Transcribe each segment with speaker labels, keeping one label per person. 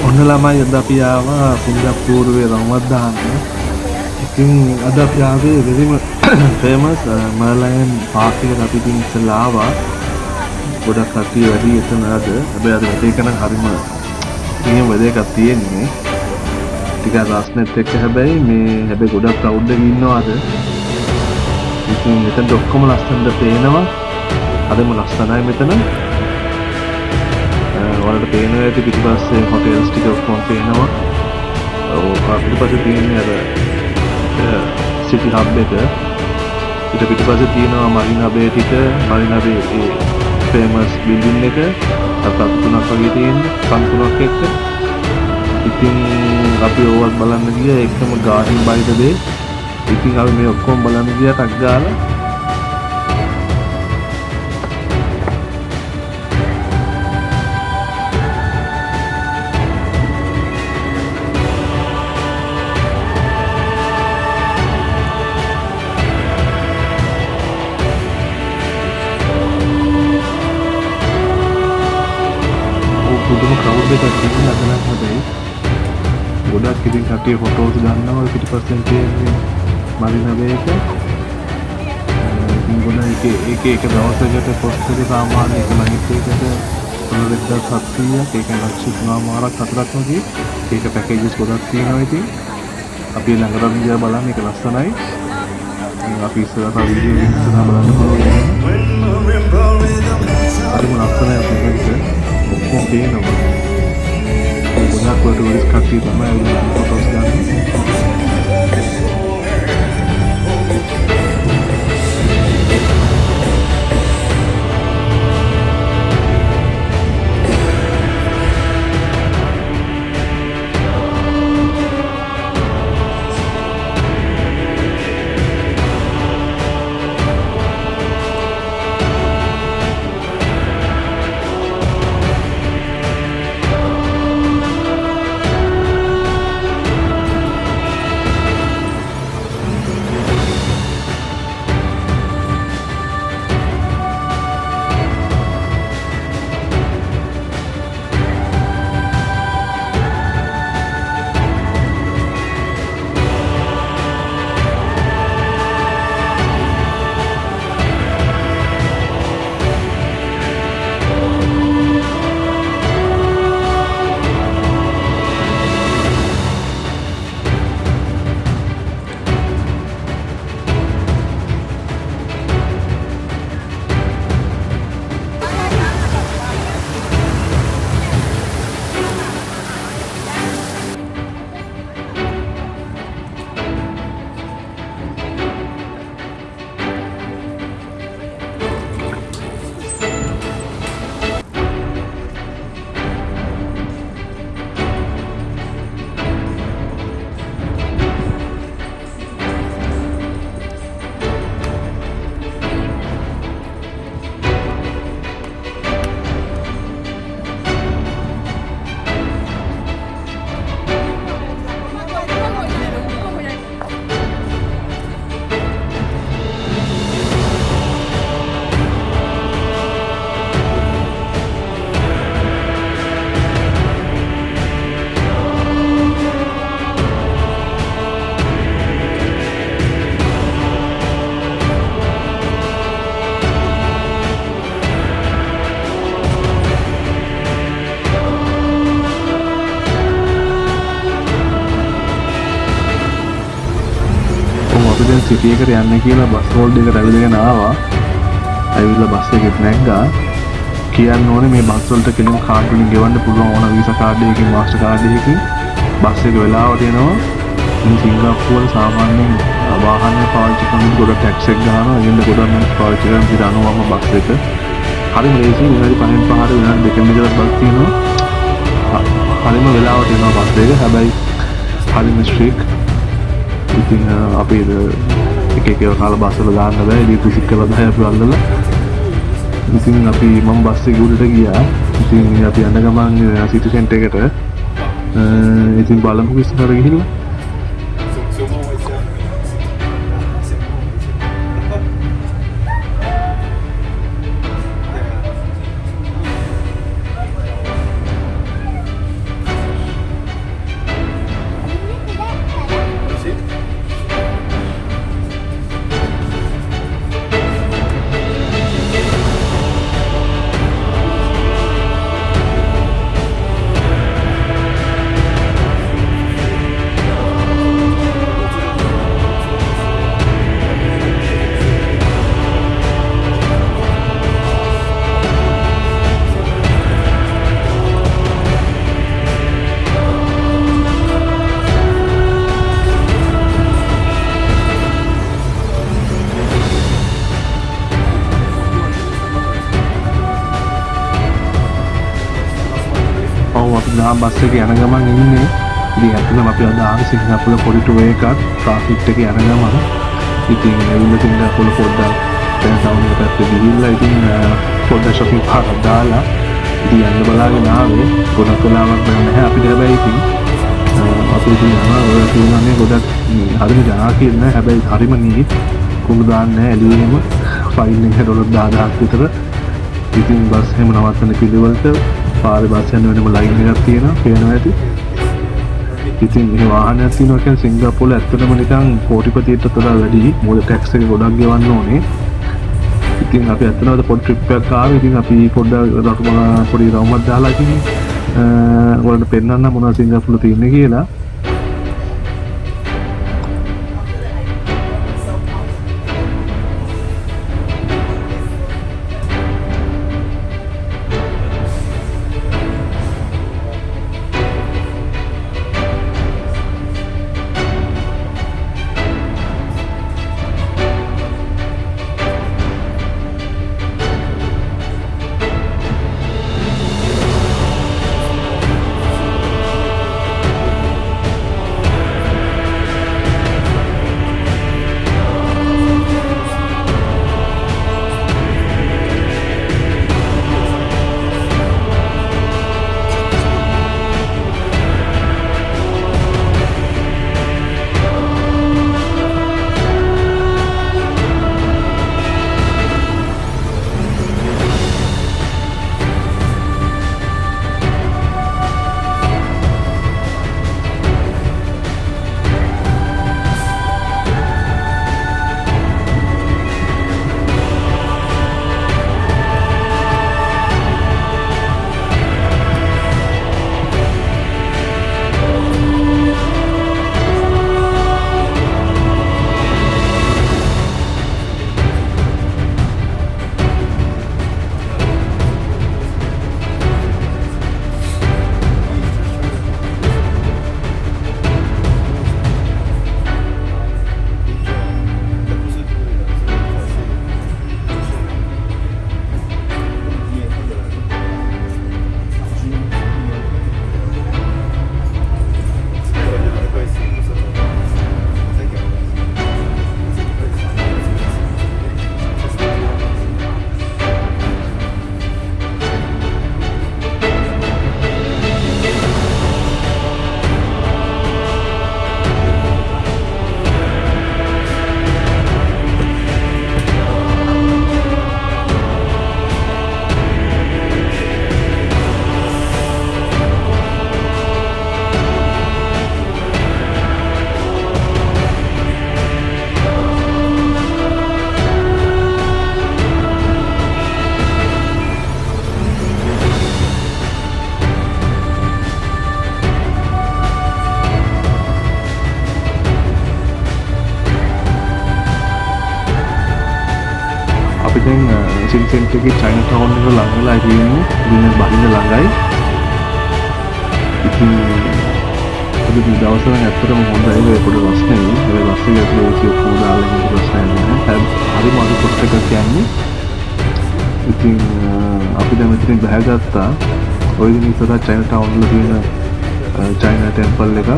Speaker 1: ඔන්න ළමයි අද අපි ආවා සිංගප්පූරුවේ රවුමක් දාන්න. ඉතින් අද අපි ආවේ වෙරිම ෆේමස් මර්ලයින් පාක් එකට අපි ඉතින් ඉස්සෙල්ලා ආවා. ගොඩක් කට්ටිය වැඩි එතන අද. හැබැයි අද වැඩේ කරන හරිම නියම වැඩ එකක් තියෙන්නේ. ටිකක් රස්නෙත් එක්ක හැබැයි ගොඩක් ක්‍රවුඩ් එකක් ඉන්නවා අද. ඉතින් මෙතන ඔක්කොම ලස්සනට පේනවා. හරිම ලස්සනයි මෙතන. ඔයාලට පේනවා ඇති පිටිපස්සේ හොටෙල්ස් ටික ඔක්කොම පේනවා. පිටිපස්සේ තියෙන්නේ අර සිටි හබ් එක. ඊට පිටිපස්සේ තියෙනවා මරිනා බේ ටික. මරිනා බේ ඒ ෆේමස් බිල්ඩින් එක. අතත් තුනක් වගේ තියෙන්නේ. කන් තුනක් එක්ක. ඉතින් අපි ඕවත් බලන්න ගියා එකම ගාඩන් බයි ද බේ. ඉතින් අපි මේ ඔක්කොම බලන්න ගියා ටක් ගාලා. පුදුම ක්‍රවුඩ් එකක් තියෙනවා අද නම් හැබැයි ගොඩක් ඉතින් කට්ටිය ෆොටෝස් ගන්නවා පිටිපස්සෙන් තියෙන්නේ මරිනා බේ එක. ඉතින් ගොඩක් එක දවසකට කොස්ට් එක සාමාන්‍ය එක නයිට් එකකට $1,700ක් ඒක ලක්ෂ 3මාරක් 4ක් වගේ. ඒක පැකේජස් ගොඩක් තියෙනවා ඉතින්. අපි ළඟටම ගියා බලන්න ඒක ලස්සනයි. අපි ඉස්සරහට වීඩියෝ ලින්ක් එක බලන්න පුළුවන්. හරිම ලස්සනයි මේක. ඔක්කොම පේනවා. ගොඩක් ටූරිස්ට් කට්ටිය තමයි ඇවිල්ලා ෆොටෝස් ගන්න. සිටි එකට යන්න කියලා බස් රෝඩ් එකට ඇවිදගෙන ආවා. ඇවිල්ලා බස් එකෙත් නැග්ගා. කියන්න ඕනේ මේ බස් වලට කෙලින් කාඩ් වලින් ගෙවන්න පුළුවන් ඕන වීසා කාඩ් එකකින් මාස්ටර් කාඩ් එකකින් බස් එක වෙලාවට එනවා. මේ සිංගප්පූරුවල සාමාන්‍යයෙන් වාහන පාවිච්චි කරනකොට ගොඩක් ටැක්ස් එක ගන්නවා. ඒකෙන්ද ගොඩක් මිනිස්සු පාවිච්චි කරන විදිහට අනුවම බස් එක. හරිම ලේසි විනාඩි 5න් පහට විනාඩි 2කින් විතර බස් තියෙනවා. හරිම වෙලාවට එනවා බස් එක. හැබැයි හරිම ස්ට්‍රික්ට්. ඉතින් අපි එක කාලා බස් වල දාන්න බෑ. ඒක විසික් කරලා තමයි අපි අල්ලලා. ඉතින් අපි මම බස් එකේ උඩට ගියා. ඉතින් අපි යන ගමන් සිටි සෙන්ටර් එකට ඉතින් බලමු ඉස්සරහට ගිහිල්ලා. අපි ගහම බස් එකේ යන ගමන් ඉන්නේ. ඉතින් ඇත්තටම අපි අද ආවේ සිංගප්පූරු පොඩි ටුර් එකක් ට්‍රාෆික් එකේ යන ගමන්. ඉතින් ඇවිල්ලා සිංගප්පූරු පොඩ්ඩක් දැන් ටවුන් එකට ගිහිල්ලා ඉතින් පොඩ්ඩක් shopping පාරක් දාලා ඉතින් යන්න බලාගෙන ආවේ. ගොඩක් වෙලාවක් බෑ නැහැ අපිට හැබැයි ඉතින් අපි ඉතින් යනවා ඔය කියන්නේ ගොඩක් හරිම ජනාකීය නෑ හැබැයි හරිම නීට් කුණු දාන්නේ නැහැ එළියෙම ෆයින් එක $10,000ක් විතර. ඉතින් බස් එහෙම නවත්තන පිළිවෙලට පාරේ බස් යන වෙනම ලයින් එකක් තියෙනවා පේනවා ඇති. ඉතින් මේ වාහනයක් තියෙනවා කියන්නේ සිංගප්පූරුවේ ඇත්තටම නිකන් කෝටිපතියට වඩා වැඩි. මොකද ටැක්ස් එක ගොඩක් ගෙවන්න ඕනේ. ඉතින් අපි ඇත්තටම පොඩි ට්‍රිප් එකක් ආවේ. ඉතින් අපි පොඩ්ඩක් පොඩි රවුමක් දාලා ඉතින් ඔයාලට පෙන්නන්න මොනවද සිංගප්පූරුවේ තියෙන්නේ කියලා. අපි දැන් සින්සෙන්ට් එකේ චයිනා ටවුන් එක ළඟ වෙලා ඉන්නේ. ඉතින් බහින්න ළඟයි. ඉතින් අද දවසෙන් ඇත්තටම හොඳයි ඒ පොඩි රස්නේ. ඒ රස්නේ ඇතුලේ සියුම් දාලා ඉන්න රස්නේ නෑ. හරිම අද පොස්ට් එකක් කියන්නේ. ඉතින් අපි දැන් මෙතනින් බහගත්තා. ඔය දින ඉස්සරහ චයිනා ටවුන් වල තියෙන චයිනා ටෙම්පල් එක.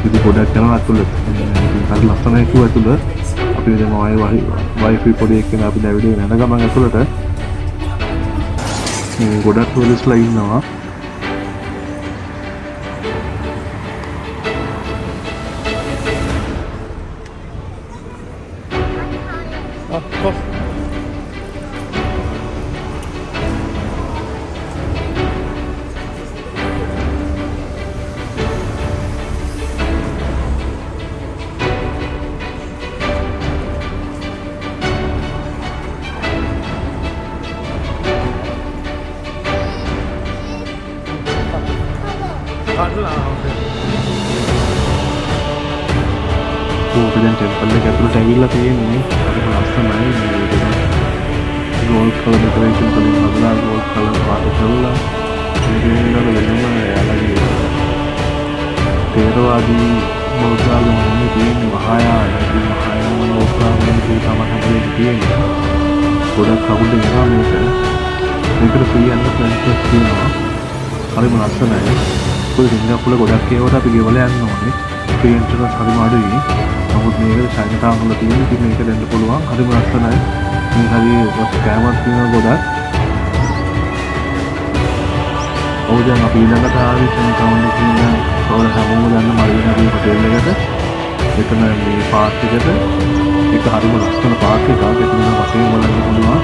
Speaker 1: ඉතින් පොඩක් යනවා අතුලට. හරි ලස්සනයි කිව්ව අතුලට. අපි දැන් වයිෆයි පොඩි එකකින් අපි දැවිලේ යන ගමන් ඇතුළට ගොඩක් ටූරිස්ට්ලා ඉන්නවා. dan temple එක ඇතුළට ඇවිල්ලා තියෙන්නේ. අපිට ලස්සනයි මේ ගෝල්ඩ් කලර් ඩෙකරේෂන් වලින් හදලා ගෝල්ඩ් කලර් පාට කරලා මේකෙන්ද වෙනම යාළුවෝ තේරවාදී බෞද්ධ ආගමනේ තියෙන මහායාන බෞද්ධාගමනේ තමයි තියෙන්නේ. ගොඩක් කවුද යනවා මේකට ෆ්‍රී යන්න ප්‍රොසෙස් තියෙනවා. හරිම ලස්සනයි. ඔය සිංගප්පූරේ ගොඩක් ඒවාට අපි ගෙවලා යන්න ඕනේ. පේන්ට් එක හරිම අඩුයි. නමුත් මේක චයිනාටවුන් වල තියෙන ඉතින් මේක දෙන්න පුළුවන්. හරිම ලස්සනයි. මේ හරිය කෑමක් තියෙන ගොඩක්. ඔව් දැන් අපි ඊළඟට ආවේ චයිනාටවුන් එකේ ඉන්න ඔයාලා හැමෝම දන්න මරිනා හොටෙල් එකට. එතන මේ පාර්ක් එකට ඒක හරිම ලස්සන පාර්ක් එකක්. එතන වශයෙන් බලන්න පුළුවන්.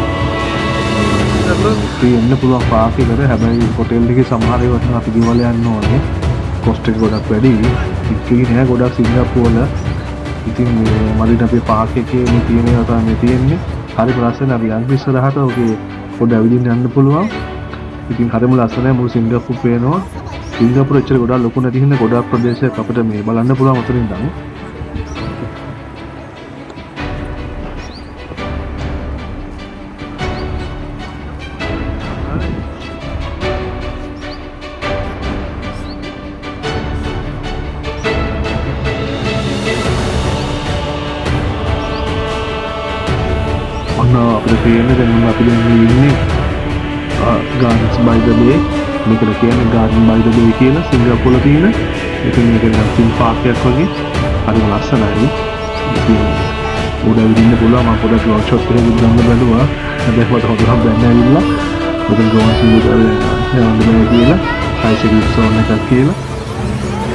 Speaker 1: එන්න පුළුවන් පාර්ක් එකට. හැබැයි හොටෙල් එකේ සමහර ඒවාට අපි ගෙවලා යන්න ඕනේ. කොස්ට් එක ගොඩක් වැඩි. ඉතින් නෑ ගොඩක් සිංගප්පූර වල. ඉතින් මේ මරිනා බේ පාර්ක් එකේ මේ තියෙන ඒවා තමයි තියෙන්නේ. හරිම ලස්සනයි. අපි යන්න ඉස්සරහට ඔගේ පොඩ ඇවිදින්න යන්න පුළුවන්. ඉතින් හරිම ලස්සනයි. මුළු සිංගප්පූර පේනවා. සිංගප්පූර එච්චර ගොඩක් ලොකු නැති හින්දා ගොඩක් ප්‍රදේශයක් අපිට මේ බලන්න පුළුවන් උතරින් තමයි. අපිට පේන්නේ දැන් අපි දැන් ඉන්නේ Gardens by the Bay. මේකට කියන්නේ Garden by the Bay කියලා සිංගප්පූරේ තියෙන. ඉතින් මේක නම් තිම් පාර්ක් එකක් වගේ. හරිම ලස්සනයි. ඉතින් උඩ විදින්න පුළුවන්. මම පොඩක් වර්ක්ෂොප් එකකට ගිහින් බැලුවා. හැබැයි මට හොඳටම බැන්න ඇවිල්ලා. මෙතන ගෝවන් සිංගප්පූරේ යන්න කියලා. සයිකල් සෝන් එකක් කියලා.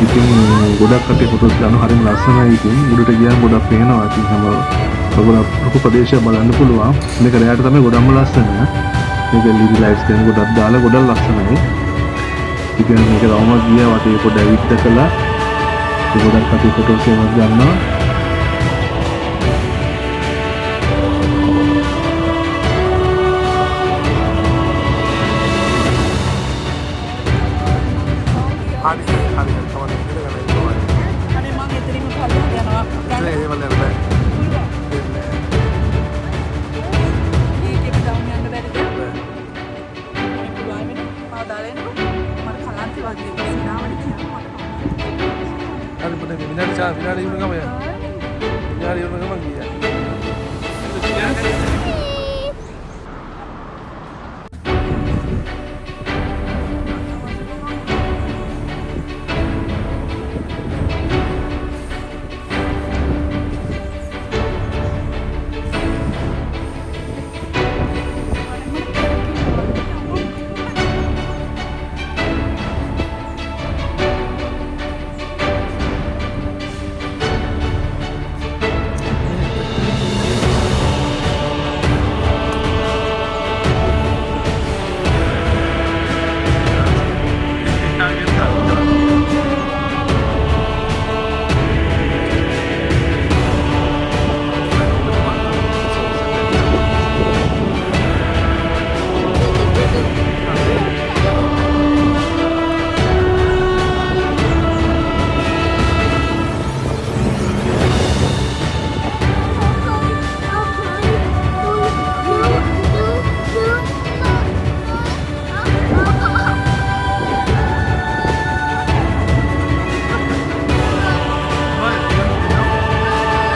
Speaker 1: ඉතින් ගොඩක් කටේ ෆොටෝස් ගන්න හරිම ලස්සනයි. ඉතින් උඩට ගියාම ගොඩක් පේනවා. ඉතින් හැම ලොකු ප්‍රදේශයක් බලන්න පුළුවන්. මේක රැයට තමයි ගොඩක්ම ලස්සන. මේක ලිලි ලයිට්ස් දෙන ගොඩක් දාලා ගොඩක් ලස්සනයි. ඉතින් මේක රවුම ගියා වටේ පොඩ ඇවිත් කළා. ඒ ගොඩක් කටේ ෆොටෝස් එකක් ගන්නවා.
Speaker 2: හරි තමයි අනේ මම එතනින්ම කල්ලා යනවා. ඒ වල නෑ. විනාඩි වුණ ගමන් ගියා.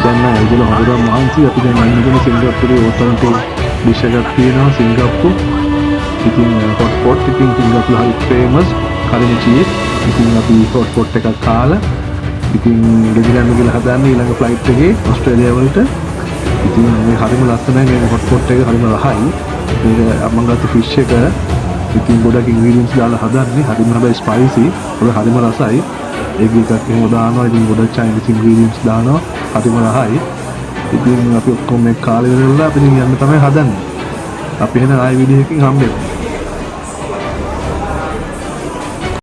Speaker 1: දැන් නෑ ඒගොල්ලෝ හොඳටම මහන්සි. අපි දැන් ඉන්නේ සිංගප්පූරේ ඔතනට ඩිෂ් එකක් තියෙනවා සිංගප්පූර්. ඉතින් හොට් පොට් ඉතින් සිංගප්පූරේ හරි ෆේමස් කරිනි චීස්. ඉතින් අපි හොට් පොට් එකක් කාලා ඉතින් ගෙදරන්න ගිහලා හදන්නේ ඊළඟ ෆ්ලයිට් එකේ ඕස්ට්‍රේලියාව වලට. ඉතින් මේ හරිම ලස්සනයි. මේ හොට් පොට් එක හරිම රහයි. මේක මම ගත්ත ෆිෂ් එක ඉතින් ගොඩක් ඉන්ග්‍රීඩියන්ට්ස් දාලා හදන්නේ. හරිම හැබැයි ස්පයිසි. ඒක හරිම රසයි. ඒක එකක් එහෙම දානවා. ඉතින් ගොඩක් චයිනීස් ඉන්ග්‍රීඩියන්ට්ස් දානවා. හරිම රහයි. ඉතින් අපි ඔක්කොම මේ කාලේ ඉවරලා අපි යන්න තමයි හදන්නේ. අපි එහෙනම් ආයෙ වීඩියෝ එකකින් හම්බෙමු.